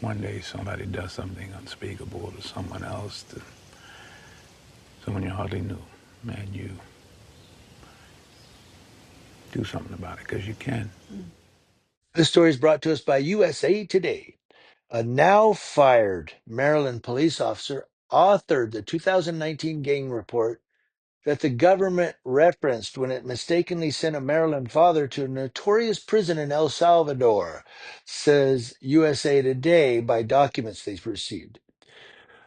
one day somebody does something unspeakable to someone else, to someone you hardly knew, and you do something about it because you can. This story is brought to us by USA Today. A now fired Maryland police officer authored the 2019 gang report that the government referenced when it mistakenly sent a Maryland father to a notorious prison in El Salvador, says USA Today by documents they've received.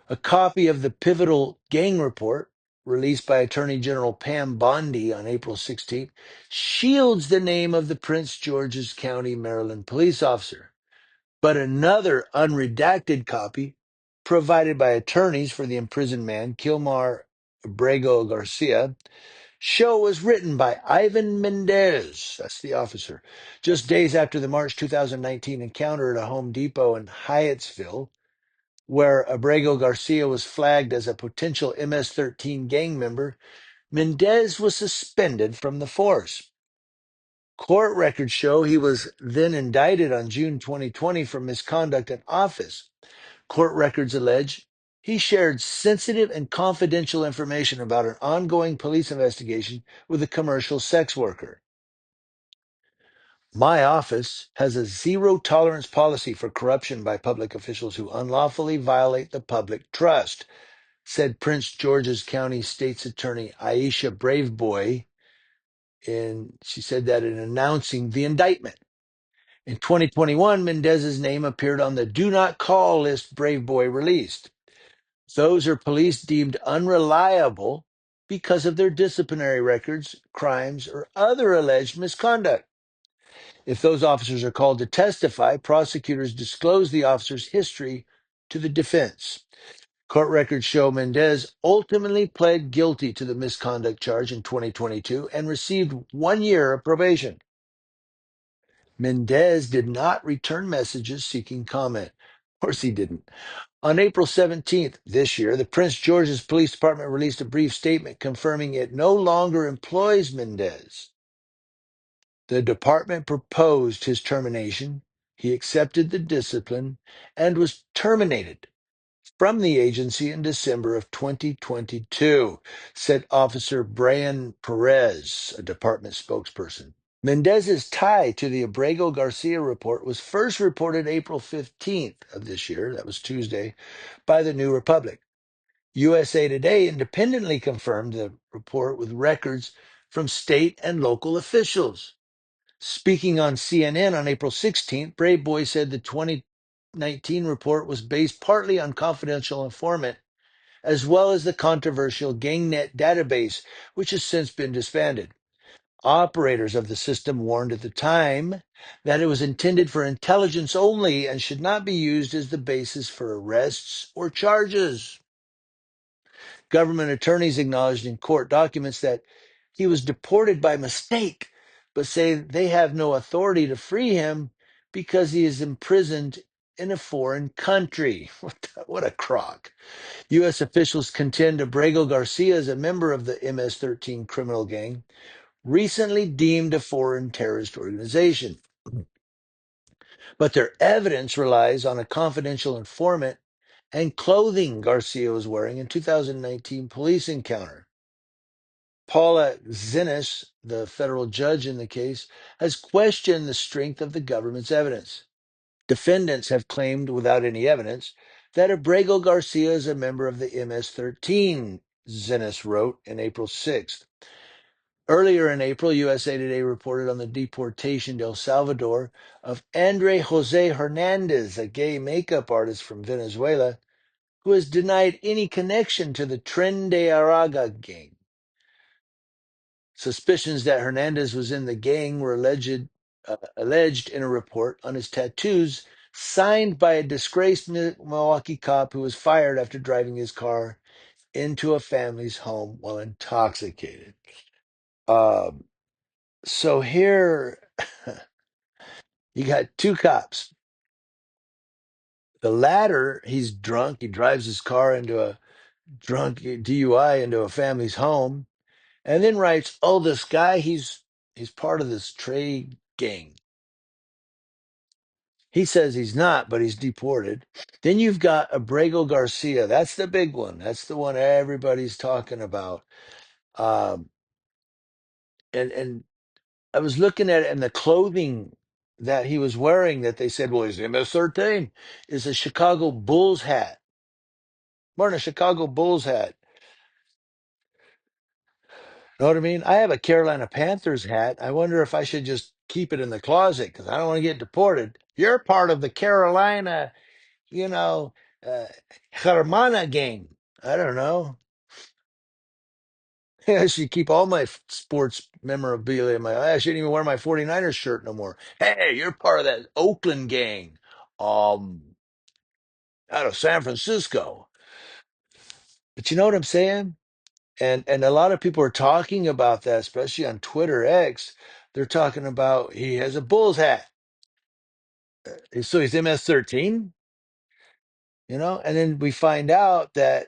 A copy of the pivotal gang report, released by Attorney General Pam Bondi on April 16th, shields the name of the Prince George's County, Maryland police officer. But another unredacted copy, provided by attorneys for the imprisoned man, Kilmar Abrego Garcia, show was written by Ivan Mendez, that's the officer, just days after the March 2019 encounter at a Home Depot in Hyattsville, where Abrego Garcia was flagged as a potential MS-13 gang member. Mendez was suspended from the force. Court records show he was then indicted on June 2020 for misconduct in office. Court records allege he shared sensitive and confidential information about an ongoing police investigation with a commercial sex worker. My office has a zero tolerance policy for corruption by public officials who unlawfully violate the public trust, said Prince George's County State's Attorney Aisha Braveboy. And she said that in announcing the indictment. In 2021, Mendez's name appeared on the do not call list Braveboy released. Those are police deemed unreliable because of their disciplinary records, crimes, or other alleged misconduct. If those officers are called to testify, prosecutors disclose the officer's history to the defense. Court records show Mendez ultimately pled guilty to the misconduct charge in 2022 and received 1 year of probation. Mendez did not return messages seeking comment. Of course he didn't. On April 17th this year, the Prince George's Police Department released a brief statement confirming it no longer employs Mendez. The department proposed his termination. He accepted the discipline and was terminated from the agency in December of 2022, said Officer Brian Perez, a department spokesperson. Mendez's tie to the Abrego Garcia report was first reported April 15th of this year, that was Tuesday, by the New Republic. USA Today independently confirmed the report with records from state and local officials. Speaking on CNN on April 16th, Brave Boy said the 2019 report was based partly on confidential informant, as well as the controversial GangNet database, which has since been disbanded. Operators of the system warned at the time that it was intended for intelligence only and should not be used as the basis for arrests or charges. Government attorneys acknowledged in court documents that he was deported by mistake, but say they have no authority to free him because he is imprisoned in a foreign country. What a crock. U.S. officials contend Abrego Garcia is a member of the MS-13 criminal gang, recently deemed a foreign terrorist organization. But their evidence relies on a confidential informant and clothing Garcia was wearing in 2019 police encounter. Paula Zinnes, the federal judge in the case, has questioned the strength of the government's evidence. Defendants have claimed, without any evidence, that Abrego Garcia is a member of the MS-13, Zinnes wrote in April 6th. Earlier in April, USA Today reported on the deportation to El Salvador of Andre Jose Hernandez, a gay makeup artist from Venezuela, who has denied any connection to the Tren de Aragua gang. Suspicions that Hernandez was in the gang were alleged in a report on his tattoos signed by a disgraced Milwaukee cop who was fired after driving his car into a family's home while intoxicated. So here you got two cops. The latter, he's drunk. He drives his car into a drunk DUI into a family's home, and then writes, "Oh, this guy, he's part of this trade gang." He says he's not, but he's deported. Then you've got Abrego Garcia. That's the big one. That's the one everybody's talking about. Um, and I was looking at it, and the clothing that he was wearing that they said, well, he's MS-13, is a Chicago Bulls hat. Wearing a Chicago Bulls hat. Know what I mean? I have a Carolina Panthers hat. I wonder if I should just keep it in the closet because I don't want to get deported. You're part of the Carolina, you know, uh, Hermana gang. I don't know. I should keep all my sports memorabilia in my. I shouldn't even wear my 49ers shirt no more. Hey, you're part of that Oakland gang, um, out of San Francisco. But you know what I'm saying? And a lot of people are talking about that, especially on Twitter X. They're talking about he has a Bulls hat, so he's MS-13, you know. And then we find out that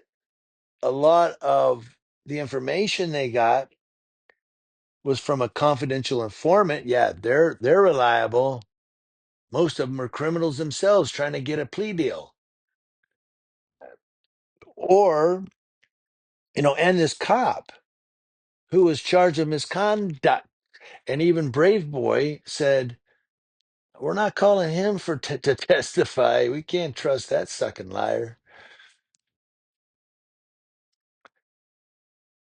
a lot of the information they got was from a confidential informant. Yeah, they're reliable. Most of them are criminals themselves trying to get a plea deal, or and this cop who was charged of misconduct. And even Brave Boy said, we're not calling him to testify. We can't trust that sucking liar.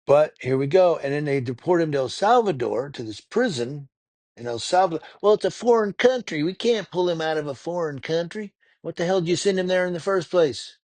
But here we go. And then they deport him to El Salvador, to this prison in El Salvador. Well, it's a foreign country. We can't pull him out of a foreign country. What the hell did you send him there in the first place?